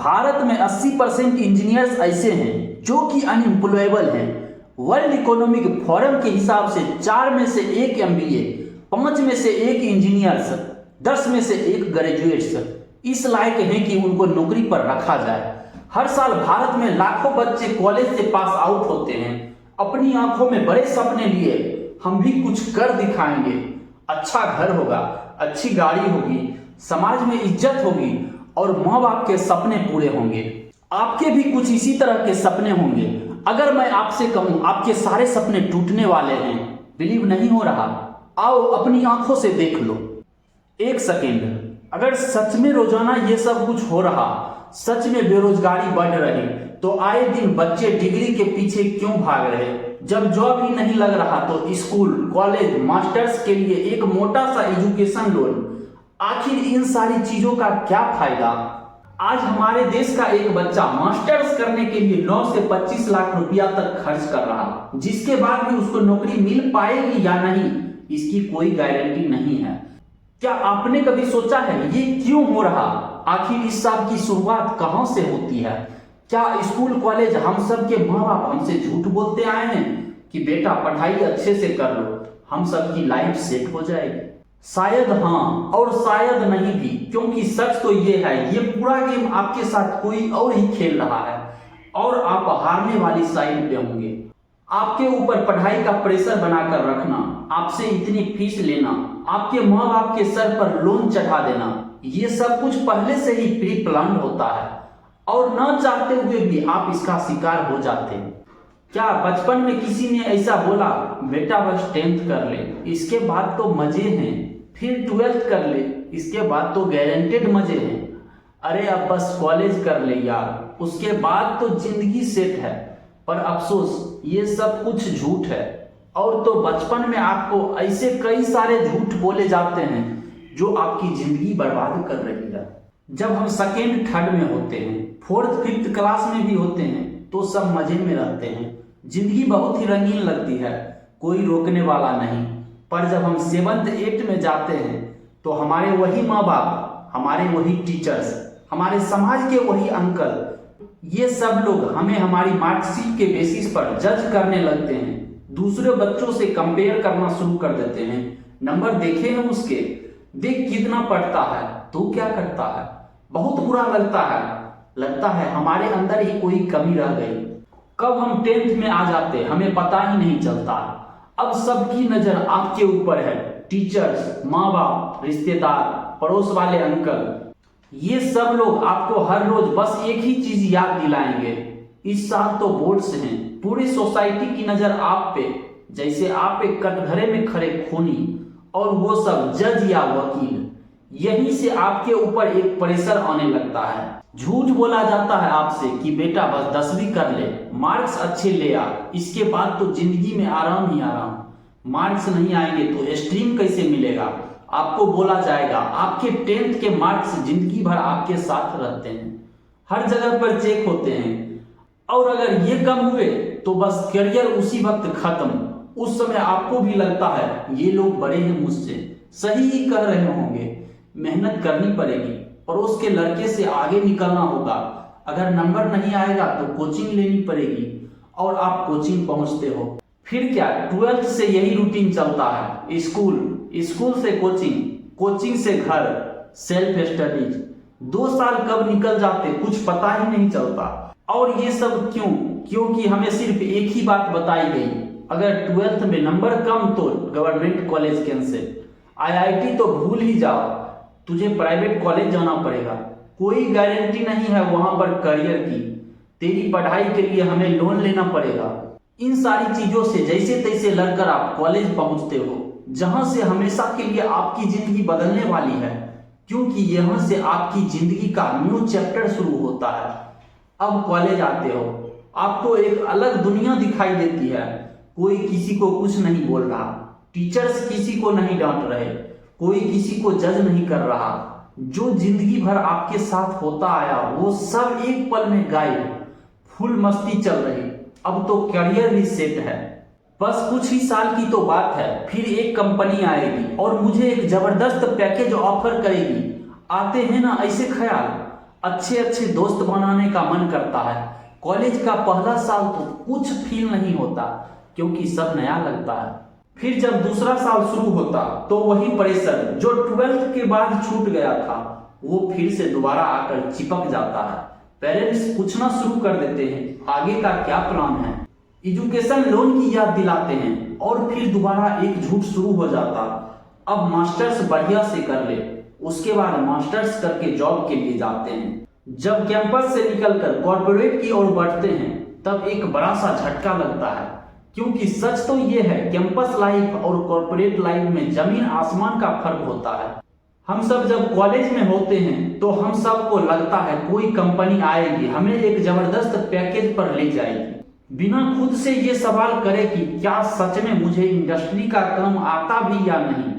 भारत में 80% इंजीनियर्स ऐसे हैं जो कि अनएम्प्लॉयबल हैं। वर्ल्ड इकोनॉमिक फोरम के हिसाब से 4 में से 1 MBA, 5 में से 1 इंजीनियर्स, 10 में से 1 ग्रेजुएट्स इस लायक हैं कि उनको नौकरी पर रखा जाए। हर साल भारत में लाखों बच्चे कॉलेज से पास आउट होते हैं। अपनी आंखों में बड़े सपने लिए हम भी कुछ कर दिखाएंगे। अच्छा घर होगा, अच्छी गाड़ी होगी, समाज में इज्जत होगी और माँ बाप के सपने पूरे होंगे। आपके भी कुछ इसी तरह के सपने होंगे। अगर मैं आपसे कहूँ आपके सारे सपने टूटने वाले हैं, बिलीव नहीं हो रहा, आओ अपनी आंखों से देख लो। एक सेकेंड, अगर सच में रोजाना ये सब कुछ हो रहा, सच में बेरोजगारी बढ़ रही, तो आए दिन बच्चे डिग्री के पीछे क्यों भाग रहे? जब जॉब ही नहीं लग रहा तो स्कूल, कॉलेज, मास्टर्स के लिए एक मोटा सा एजुकेशन लोन। आखिर इन सारी चीजों का क्या फायदा? आज हमारे देश का एक बच्चा मास्टर्स करने के लिए 9 से 25 लाख रुपया तक खर्च कर रहा, जिसके बाद भी उसको नौकरी मिल पाएगी या नहीं, इसकी कोई गारंटी नहीं है। क्या आपने कभी सोचा है ये क्यों हो रहा? आखिर इस सब की शुरुआत कहां से होती है? क्या स्कूल, कॉलेज, हम सब के माँ बाप हमसे झूठ बोलते आए हैं कि बेटा पढ़ाई अच्छे से कर लो, हम सब की लाइफ सेट हो जाएगी? शायद हाँ और शायद नहीं भी, क्योंकि सच तो ये है, ये पूरा गेम आपके साथ कोई और ही खेल रहा है और आप हारने वाली साइड पे होंगे। आपके ऊपर पढ़ाई का प्रेशर बनाकर रखना, आपसे इतनी फीस लेना, आपके माँ बाप के सर पर लोन चढ़ा देना, ये सब कुछ पहले से ही प्री प्लान होता है और न चाहते हुए भी आप इसका शिकार हो जाते हैं। क्या बचपन में किसी ने ऐसा बोला, बेटा बस 10th कर ले, इसके बाद तो मजे हैं, फिर 12th कर ले, इसके बाद तो गारंटेड मजे हैं, अरे अब बस कॉलेज कर ले यार, उसके बाद तो जिंदगी सेट है। पर अफसोस ये सब कुछ झूठ है। और तो बचपन में आपको ऐसे कई सारे झूठ बोले जाते हैं जो आपकी जिंदगी बर्बाद कर रही है। जब हम 2nd, 3rd में होते हैं, 4th, 5th क्लास में भी होते हैं तो सब मजे में रहते हैं, जिंदगी बहुत ही रंगीन लगती है, कोई रोकने वाला नहीं। पर जब हम 7th, 8th में जाते हैं तो हमारे वही माँ बाप, हमारे वही टीचर्स, हमारे समाज के वही अंकल, ये सब लोग हमें हमारी मार्कशीट के बेसिस पर जज करने लगते हैं, दूसरे बच्चों से कंपेयर करना शुरू कर देते हैं। नंबर देखे हैं उसके, देख कितना पढ़ता है, तू क्या करता है? बहुत बुरा लगता है हमारे अंदर ही कोई कमी रह गई। कब हम 10th में आ जाते हमें पता ही नहीं चलता। अब सबकी नजर आपके ऊपर है, टीचर्स, माँ बाप, रिश्तेदार, पड़ोस वाले अंकल, ये सब लोग आपको हर रोज बस एक ही चीज याद दिलाएंगे, इस साल तो बोर्ड्स हैं। पूरी सोसाइटी की नजर आप पे, जैसे आप एक कटघरे में खड़े खूनी और वो सब जज या वकील। यहीं से आपके ऊपर एक प्रेशर आने लगता है। झूठ बोला जाता है आपसे कि बेटा बस 10वीं कर ले, मार्क्स अच्छे ले आ, इसके बाद तो जिंदगी में आराम ही आराम। मार्क्स नहीं आएंगे तो स्ट्रीम कैसे मिलेगा? आपको बोला जाएगा आपके 10th के मार्क्स जिंदगी भर आपके साथ रहते हैं, हर जगह पर चेक होते हैं, और अगर ये कम हुए तो बस करियर उसी वक्त खत्म। उस समय आपको भी लगता है ये लोग बड़े हैं मुझसे, सही ही कह रहे होंगे, मेहनत करनी पड़ेगी, पड़ोस के लड़के से आगे निकलना होगा, अगर नंबर नहीं आएगा तो कोचिंग लेनी पड़ेगी, और आप कोचिंग पहुंचते हो। फिर क्या 12th से यही रूटीन चलता है, स्कूल से कोचिंग, कोचिंग से घर, सेल्फ स्टडीज। 2 साल कब निकल जाते कुछ पता ही नहीं चलता। और ये सब क्यों? क्योंकि हमें सिर्फ एक ही बात बताई गई, अगर 12th में नंबर कम तो गवर्नमेंट कॉलेज कैंसिल, IIT तो भूल ही जाओ, तुझे प्राइवेट कॉलेज जाना पड़ेगा, कोई गारंटी नहीं है वहां पर करियर की, तेरी पढ़ाई के लिए हमें लोन लेना पड़ेगा। इन सारी चीजों से जैसे तैसे लड़कर आप कॉलेज पहुंचते हो, जहां से हमेशा के लिए आपकी जिंदगी बदलने वाली है, क्योंकि यहां से आपकी जिंदगी का न्यू चैप्टर शुरू होता है। अब कॉलेज आते हो, आपको एक अलग दुनिया दिखाई देती है, कोई किसी को कुछ नहीं बोल रहा, टीचर्स किसी को नहीं डांट रहे, कोई किसी को जज नहीं कर रहा, जो जिंदगी भर आपके साथ होता आया वो सब एक पल में गायब, फुल मस्ती चल रही। अब तो करियर भी सेट है, बस कुछ ही साल की तो बात है, फिर एक कंपनी आएगी और मुझे एक जबरदस्त पैकेज ऑफर करेगी। आते हैं ना ऐसे ख्याल, अच्छे अच्छे दोस्त बनाने का मन करता है। कॉलेज का पहला साल तो कुछ फील नहीं होता क्योंकि सब नया लगता है। फिर जब दूसरा साल शुरू होता तो वही प्रेशर जो 12th के बाद छूट गया था वो फिर से दोबारा आकर चिपक जाता है। पेरेंट्स पूछना शुरू कर देते हैं आगे का क्या प्लान है, एजुकेशन लोन की याद दिलाते हैं और फिर दोबारा एक झूठ शुरू हो जाता, अब मास्टर्स बढ़िया से कर ले, उसके बाद मास्टर्स करके जॉब के लिए जाते हैं। जब कैंपस से निकलकर कॉर्पोरेट की ओर बढ़ते हैं तब एक बड़ा सा झटका लगता है क्योंकि सच तो ये है कैंपस लाइफ और कॉर्पोरेट लाइफ में जमीन आसमान का फर्क होता है। हम सब जब कॉलेज में होते हैं तो हम सबको लगता है कोई कंपनी आएगी हमें एक जबरदस्त पैकेज पर ले जाएगी, बिना खुद से ये सवाल करे कि क्या सच में मुझे इंडस्ट्री का काम आता भी या नहीं।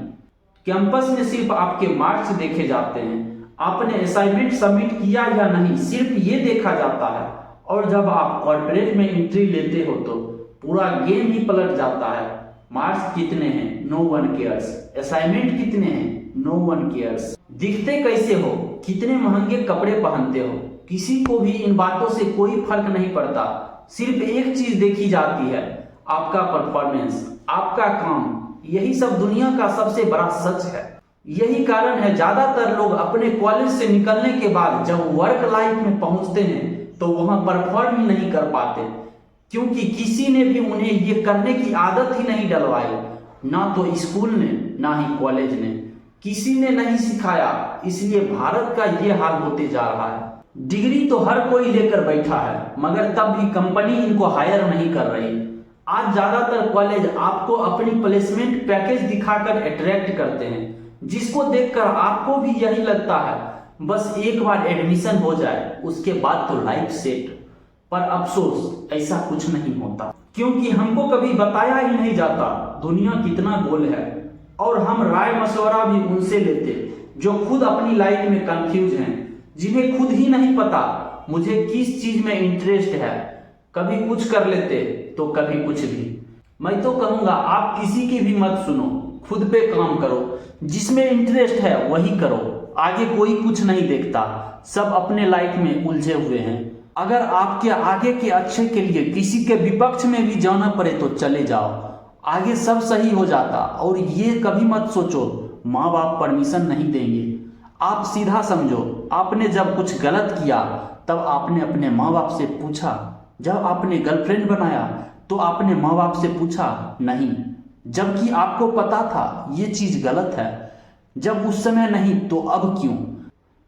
कैंपस में सिर्फ आपके मार्क्स देखे जाते हैं, आपने असाइनमेंट सबमिट किया या नहीं सिर्फ ये देखा जाता है। और जब आप कॉर्पोरेट में एंट्री लेते हो तो पूरा गेम ही पलट जाता है। मार्क्स कितने हैं, नो वन केयर्स। असाइनमेंट कितने हैं, नो वन केयर्स। दिखते कैसे हो, कितने महंगे कपड़े पहनते हो, किसी को भी इन बातों से कोई फर्क नहीं पड़ता। सिर्फ एक चीज देखी जाती है, आपका परफॉर्मेंस, आपका काम। यही सब दुनिया का सबसे बड़ा सच है। यही कारण है ज्यादातर लोग अपने कॉलेज से निकलने के बाद जब वर्क लाइफ में पहुंचते हैं तो वहां परफॉर्म ही नहीं कर पाते क्योंकि किसी ने भी उन्हें ये करने की आदत ही नहीं डलवाई, ना तो स्कूल ने ना ही कॉलेज ने, किसी ने नहीं सिखाया। इसलिए भारत का ये हाल होते जा रहा है। डिग्री तो हर कोई लेकर बैठा है मगर तब भी कंपनी इनको हायर नहीं कर रही। आज ज्यादातर कॉलेज आपको अपनी प्लेसमेंट पैकेज दिखाकर अट्रैक्ट करते हैं जिसको देखकर आपको भी यही लगता है बस एक बार एडमिशन हो जाए उसके बाद तो लाइफ सेट। पर अफसोस ऐसा कुछ नहीं होता क्योंकि हमको कभी बताया ही नहीं जाता दुनिया कितना गोल है और हम राय मशवरा भी उनसे लेते जो खुद अपनी लाइफ में कंफ्यूज हैं, जिन्हें खुद ही नहीं पता मुझे किस चीज में इंटरेस्ट है। कभी कुछ कर लेते तो कभी कुछ भी। मैं तो कहूंगा आप किसी की भी मत सुनो, खुद पे काम करो, जिसमें इंटरेस्ट है वही करो। आगे कोई कुछ नहीं देखता, सब अपने लाइफ में उलझे हुए हैं। अगर आपके आगे के अच्छे के लिए किसी के विपक्ष में भी जाना पड़े तो चले जाओ, आगे सब सही हो जाता। और ये कभी मत सोचो माँ बाप परमिशन नहीं देंगे। आप सीधा समझो आपने जब कुछ गलत किया तब आपने अपने माँ बाप से पूछा, जब आपने गर्लफ्रेंड बनाया तो आपने माँ बाप से पूछा नहीं, जबकि आपको पता था ये चीज गलत है। जब उस समय नहीं तो अब क्यों?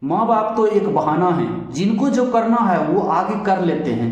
माँ बाप तो एक बहाना है, जिनको जो करना है वो आगे कर लेते हैं।